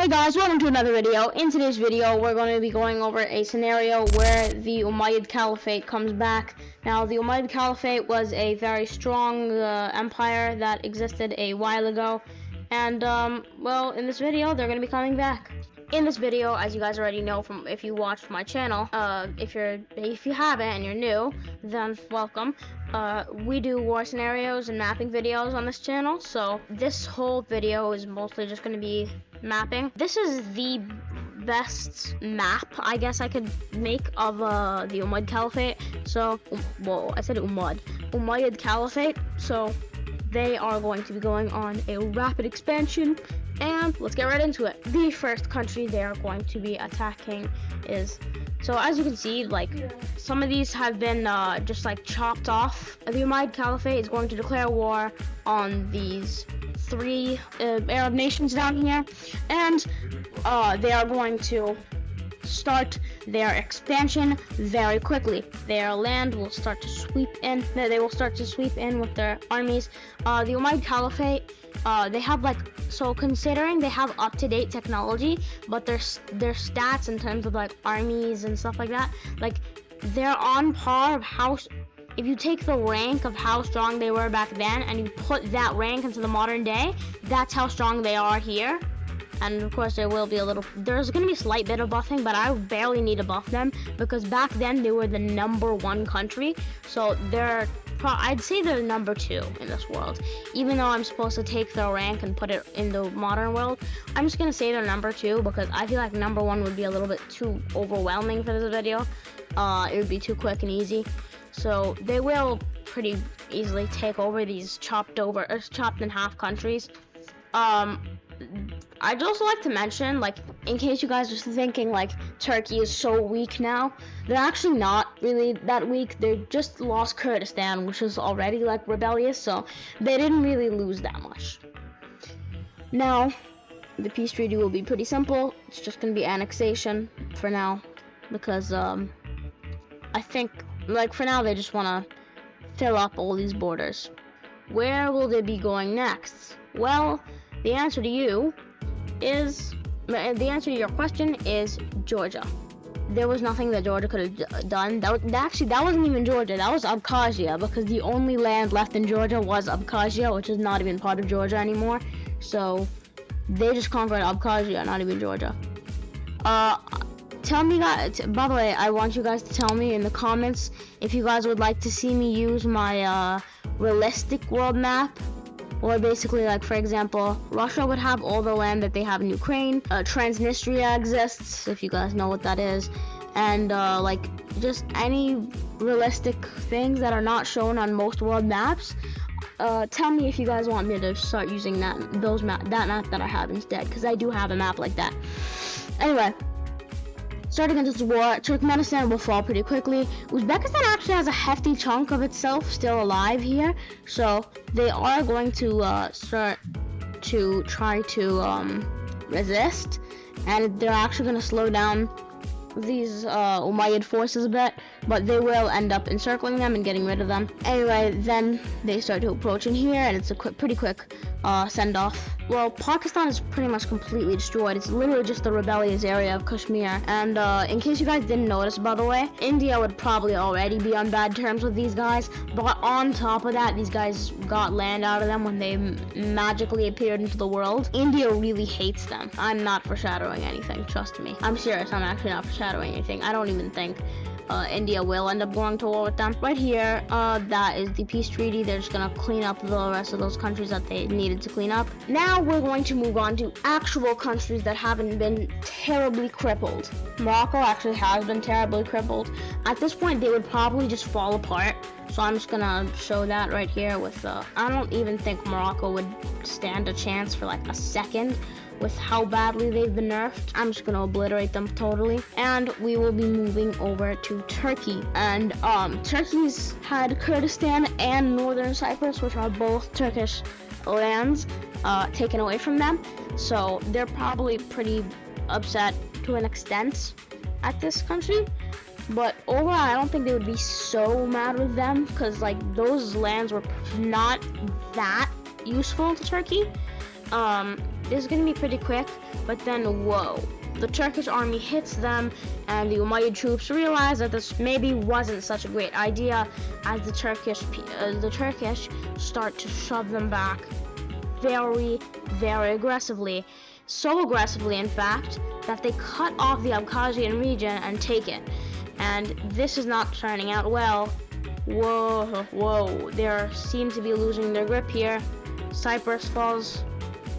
Hey guys, welcome to another video. In today's video, we're going to be going over a scenario where the Umayyad Caliphate comes back. Now, the Umayyad Caliphate was a very strong empire that existed a while ago. And, well, in this video, they're going to be coming back. In this video, as you guys already know from if you watched my channel, if you haven't and you're new, then welcome. We do war scenarios and mapping videos on this channel, so this whole video is mostly just going to be mapping. This is the best map I guess I could make of the Umayyad Caliphate. So, well, I said Umayyad Caliphate. So they are going to be going on a rapid expansion, and let's get right into it. The first country they are going to be attacking is, so as you can see, like, some of these have been just like chopped off. The Umayyad Caliphate is going to declare war on these three Arab nations down here, and they are going to start their expansion very quickly. Their land will start to sweep in. They will start to sweep in with their armies. The Umayyad Caliphate, they have, like, so considering they have up-to-date technology, but their stats in terms of like armies and stuff like that, like, they're on par of how. If you take the rank of how strong they were back then and you put that rank into the modern day, that's how strong they are here. And of course there will be there's going to be a slight bit of buffing, but I barely need to buff them because back then they were the #1 country. So I'd say they're #2 in this world. Even though I'm supposed to take their rank and put it in the modern world, I'm just going to say they're #2 because I feel like #1 would be a little bit too overwhelming for this video. It would be too quick and easy. So they will pretty easily take over these chopped in half countries. I'd also like to mention, like, in case you guys are thinking like Turkey is so weak now, they're actually not really that weak. They just lost Kurdistan, which is already like rebellious, so they didn't really lose that much. Now, the peace treaty will be pretty simple. It's just gonna be annexation for now, because I think, like, for now they just want to fill up all these borders. Where will they be going next? Well, the answer to your question is Georgia. There was nothing that Georgia could have done. That wasn't even Georgia. That was Abkhazia, because the only land left in Georgia was Abkhazia, which is not even part of Georgia anymore. So they just conquered Abkhazia, not even Georgia. Tell me, guys, by the way, I want you guys to tell me in the comments if you guys would like to see me use my realistic world map, or basically, like, for example, Russia would have all the land that they have in Ukraine. Transnistria exists, if you guys know what that is, and like, just any realistic things that are not shown on most world maps. Tell me if you guys want me to start using that map that I have instead, because I do have a map like that. Anyway, starting into this war, Turkmenistan will fall pretty quickly. Uzbekistan actually has a hefty chunk of itself still alive here, so they are going to start to try to resist, and they're actually going to slow down these Umayyad forces a bit, but they will end up encircling them and getting rid of them. Anyway, then they start to approach in here, and it's a pretty quick send-off. Well, Pakistan is pretty much completely destroyed. It's literally just the rebellious area of Kashmir. And in case you guys didn't notice, by the way, India would probably already be on bad terms with these guys, but on top of that, these guys got land out of them when they magically appeared into the world. India really hates them. I'm not foreshadowing anything, trust me. I'm serious, I'm actually not foreshadowing anything. I don't even think India will end up going to war with them. Right here, that is the peace treaty. They're just gonna clean up the rest of those countries that they needed to clean up. Now we're going to move on to actual countries that haven't been terribly crippled. Morocco actually has been terribly crippled. At this point, they would probably just fall apart. So I'm just gonna show that right here with, I don't even think Morocco would stand a chance for like a second with how badly they've been nerfed. I'm just gonna obliterate them totally. And we will be moving over to Turkey. And Turkey's had Kurdistan and Northern Cyprus, which are both Turkish lands, taken away from them. So they're probably pretty upset to an extent at this country. But overall, I don't think they would be so mad with them, because, like, those lands were not that useful to Turkey. this is going to be pretty quick, but then whoa, the Turkish army hits them, and the Umayyad troops realize that this maybe wasn't such a great idea, as the Turkish start to shove them back very, very aggressively. So aggressively, in fact, that they cut off the Abkhazian region and take it. And this is not turning out well. Whoa, they seem to be losing their grip here. Cyprus falls,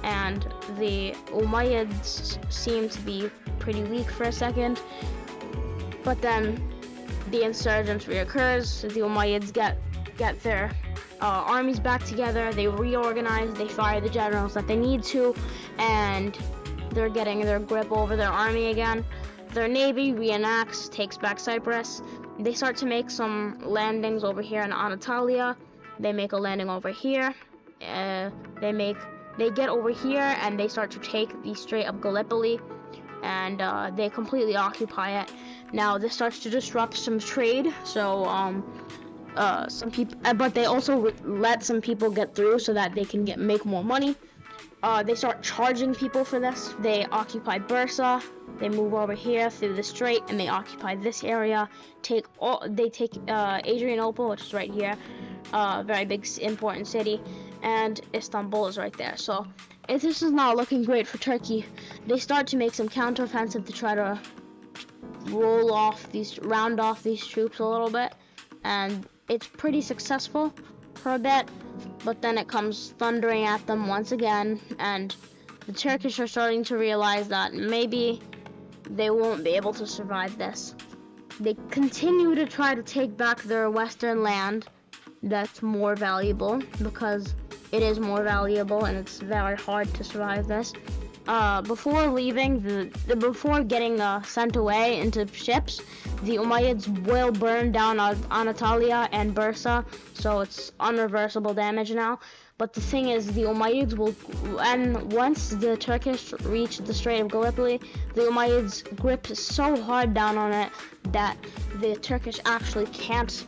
and the Umayyads seem to be pretty weak for a second. But then the insurgence reoccurs. The Umayyads get their armies back together. They reorganize. They fire the generals that they need to, and they're getting their grip over their army again. Their navy reenacts, takes back Cyprus. They start to make some landings over here in Anatolia. They make a landing over here. They get over here and they start to take the Strait of Gallipoli, and they completely occupy it. Now this starts to disrupt some trade, so some people, but they also let some people get through so that they can make more money. They start charging people for this. They occupy Bursa. They move over here through the strait and they occupy this area. They take Adrianople, which is right here, very big important city, and Istanbul is right there. So if this is not looking great for Turkey, they start to make some counteroffensive to try to round off these troops a little bit, and it's pretty successful for a bit, but then it comes thundering at them once again, and the Turkish are starting to realize that maybe they won't be able to survive this. They continue to try to take back their western land that's more valuable, because it is more valuable and it's very hard to survive this. Before leaving, before getting sent away into ships, the Umayyads will burn down Anatolia and Bursa, so it's unreversible damage now. But the thing is, the Umayyads will, and once the Turkish reach the Strait of Gallipoli, the Umayyads grip so hard down on it that the Turkish actually can't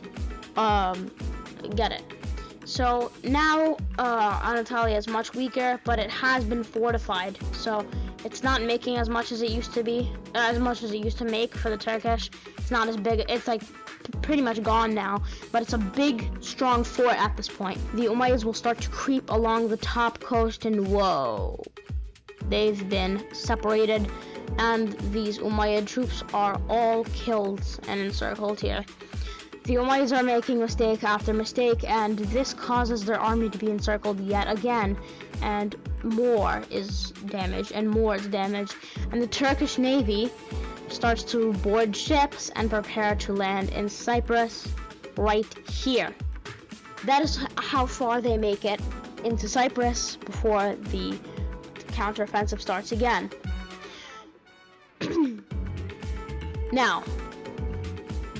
get it. So now Anatolia is much weaker, but it has been fortified, so it's not making as much as it used to be, as much as it used to make for the Turkish. It's not as big. It's like pretty much gone now, but it's a big, strong fort at this point. The Umayyads will start to creep along the top coast, and whoa, they've been separated, and these Umayyad troops are all killed and encircled here. The Umayyads are making mistake after mistake, and this causes their army to be encircled yet again, and more is damaged, and more is damaged, and the Turkish navy starts to board ships and prepare to land in Cyprus right here. That is how far they make it into Cyprus before the counteroffensive starts again. Now,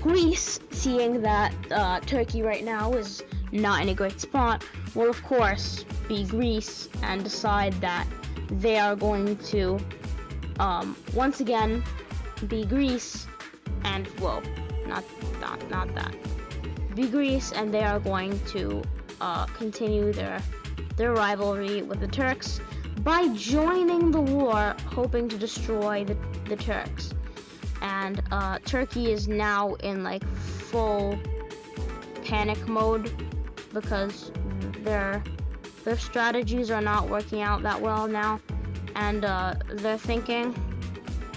Greece, seeing that Turkey right now is not in a great spot, will of course be Greece and decide that they are going to once again be Greece, and whoa, not that. Be Greece, and they are going to continue their rivalry with the Turks by joining the war, hoping to destroy the Turks. And Turkey is now in like full panic mode because their strategies are not working out that well now, and they're thinking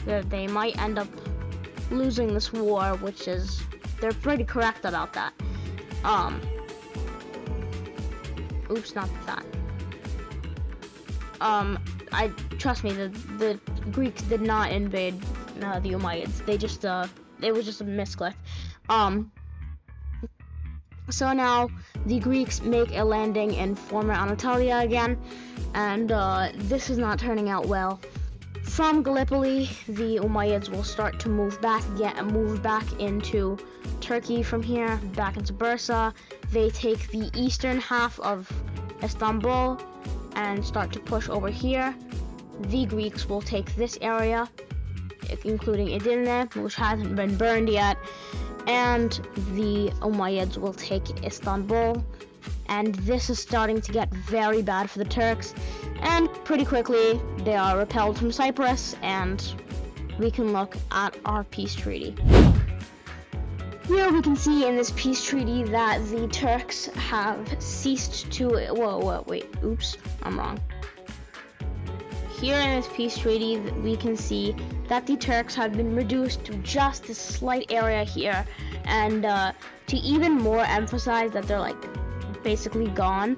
that they might end up losing this war, which is, they're pretty correct about that. Oops, not that. Trust me, the Greeks did not invade the Umayyads. They just it was just a misclick. So now the Greeks make a landing in former Anatolia again, and this is not turning out well. From Gallipoli, the Umayyads will start to move back into Turkey from here, back into Bursa. They take the eastern half of Istanbul and start to push over here. The Greeks will take this area, including Edirne, which hasn't been burned yet, and the Umayyads will take Istanbul, and this is starting to get very bad for the Turks, and pretty quickly they are repelled from Cyprus, and we can look at our peace treaty. Here we can see in this peace treaty that the Turks have ceased to, oops, I'm wrong. Here in this peace treaty, we can see that the Turks have been reduced to just this slight area here, and to even more emphasize that they're like basically gone.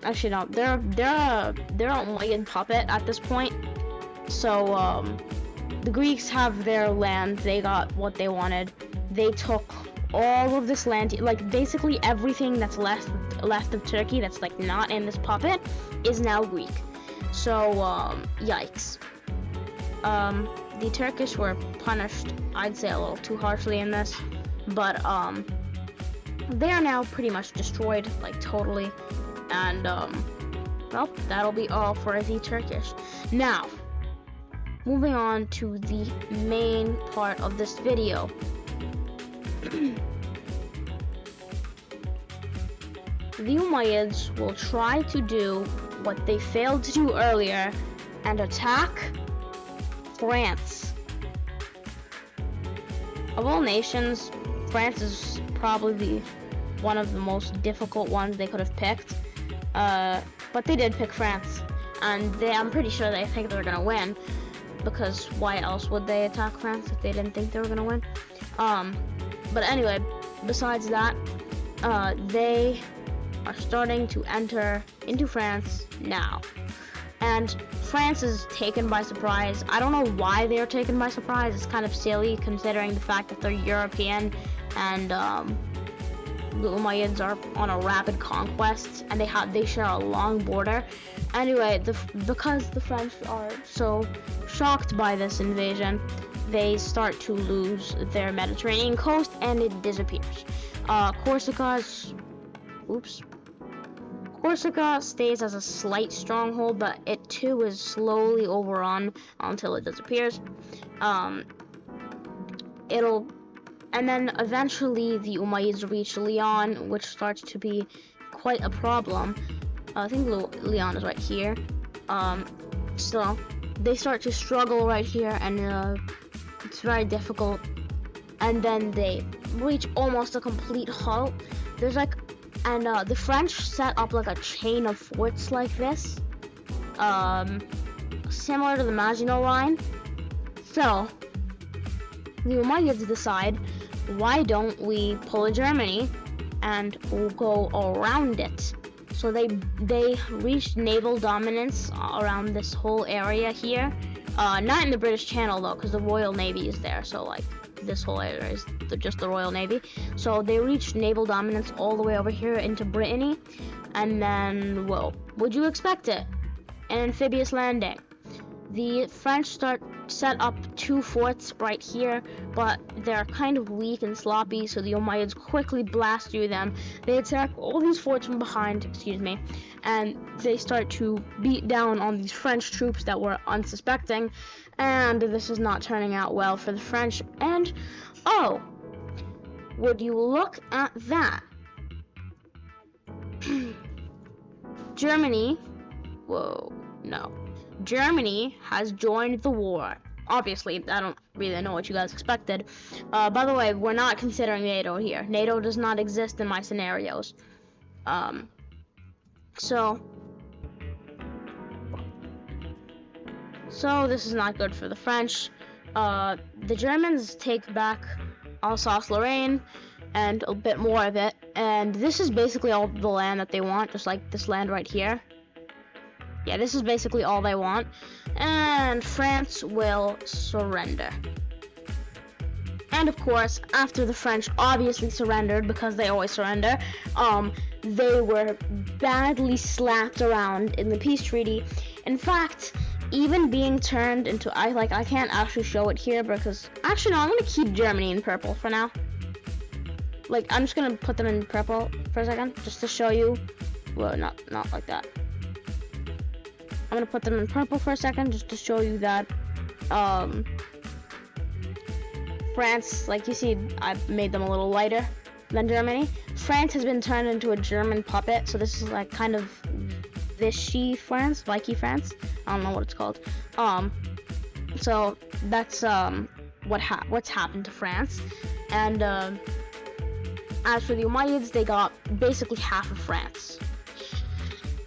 Actually, no, they're a Umayyad puppet at this point. So the Greeks have their land. They got what they wanted. They took all of this land, like basically everything that's left of Turkey that's like not in this puppet is now Greek. So yikes. The Turkish were punished, I'd say, a little too harshly in this, but they are now pretty much destroyed, like totally, and well, that'll be all for the Turkish. Now, moving on to the main part of this video. The Umayyads will try to do what they failed to do earlier and attack France. Of all nations, France is probably one of the most difficult ones they could have picked, but they did pick France, and I'm pretty sure they think they're gonna win, because why else would they attack France if they didn't think they were gonna win? But anyway, besides that, they are starting to enter into France now. And France is taken by surprise. I don't know why they are taken by surprise. It's kind of silly considering the fact that they're European, and the Umayyads are on a rapid conquest, and they share a long border. Anyway, because the French are so shocked by this invasion, they start to lose their Mediterranean coast, and it disappears. Corsica stays as a slight stronghold, but it too is slowly overrun until it disappears. And then eventually the Umayyads reach Lyon, which starts to be quite a problem. I think Lyon is right here. So they start to struggle right here, and it's very difficult. And then they reach almost a complete halt. The French set up like a chain of forts like this, similar to the Maginot Line. So the Umayyads decide, why don't we pull a Germany and we'll go around it? So they reached naval dominance around this whole area here. Not in the British Channel though, because the Royal Navy is there. So like this whole area is just the Royal Navy. So they reached naval dominance all the way over here into Brittany, and then, well, would you expect it? An amphibious landing. The French set up 2 forts right here, but they're kind of weak and sloppy, so the Umayyads quickly blast through them. They attack all these forts from behind, and they start to beat down on these French troops that were unsuspecting, and this is not turning out well for the French. And oh, would you look at that? Germany has joined the war. Obviously, I don't really know what you guys expected. By the way, we're not considering NATO here. NATO does not exist in my scenarios. So this is not good for the French. The Germans take back Alsace-Lorraine and a bit more of it, and this is basically all the land that they want, just like this land right here. Yeah, this is basically all they want, and France will surrender. And of course, after the French obviously surrendered, because they always surrender, they were badly slapped around in the peace treaty. In fact, even being turned into, I can't actually show it here because, actually no, I'm gonna keep Germany in purple for now. Like, I'm just gonna put them in purple for a second, just to show you. Well, not like that. I'm gonna put them in purple for a second, just to show you that, France, like you see, I've made them a little lighter. than Germany. France has been turned into a German puppet, so this is like kind of Vichy France, Vichy France. I don't know what it's called. So that's what's happened to France. And as for the Umayyads, they got basically half of France.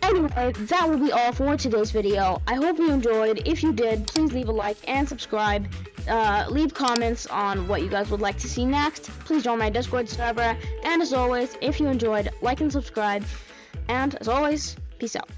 Anyway, that will be all for today's video. I hope you enjoyed. If you did, please leave a like and subscribe. Leave comments on what you guys would like to see next. Please join my Discord server. And as always, if you enjoyed, like and subscribe. And as always, peace out.